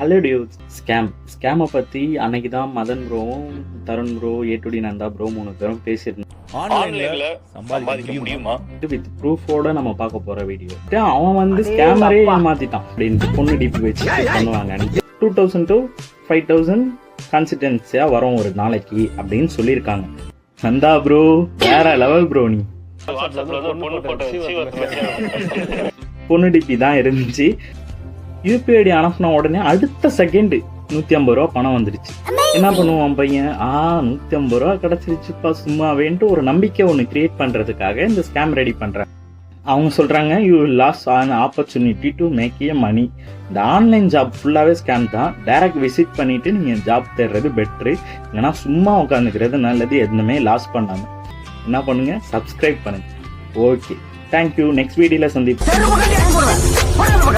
Hello Dude. ஸ்கேமை பற்றி அன்னைக்கு தான் மதன் ப்ரோவும் தருண் ப்ரோ ஏட்டுடி நந்தா ப்ரோ 3 பேரும் பேசியிருந்தோம். ஆன்லைன்ல சம்பாதிக்க முடியுமா வித் ப்ரூஃபோட நம்ம பார்க்க போற வீடியோ. அவன் வந்து ஸ்கேமரே ஏமாத்திட்டான் அப்படின்னு பொண்ணு டிபி வச்சு பண்ணுவாங்க. 2000 to 5000 கன்சிஸ்டன்சியா வரும் ஒரு நாளைக்கு அப்படின்னு சொல்லியிருக்காங்க. நந்தா ப்ரோ வேற லெவல் ப்ரோ. நீ பொண்ணு டிபி தான் இருந்துச்சு. யூபிஐடி அனுப்பின உடனே அடுத்த செகண்ட் 150 ரூபா பணம் வந்துருச்சு. என்ன பண்ணுவான் பையன்? 150 ரூபா கிடைச்சிருச்சுப்பா சும்மாவேன்ட்டு ஒரு நம்பிக்கை ஒன்று கிரியேட் பண்றதுக்காக இந்த ஸ்கேம் ரெடி பண்றாங்க. அவங்க சொல்றாங்க you lose an opportunity to make a money. இந்த ஆன்லைன் ஜாப் ஃபுல்லாவே ஸ்கேம் தான். டைரக்ட் விசிட் பண்ணிட்டு நீங்க ஜாப் தேடுறது பெட்ரு. இல்லைன்னா சும்மா உட்காந்துக்கிறது நல்லது. எதுவுமே லாஸ் பண்ணாம என்ன பண்ணுங்க, சப்ஸ்கிரைப் பண்ணுங்க. Okay, thank you. நெக்ஸ்ட் வீடியோல சந்திப்போம்.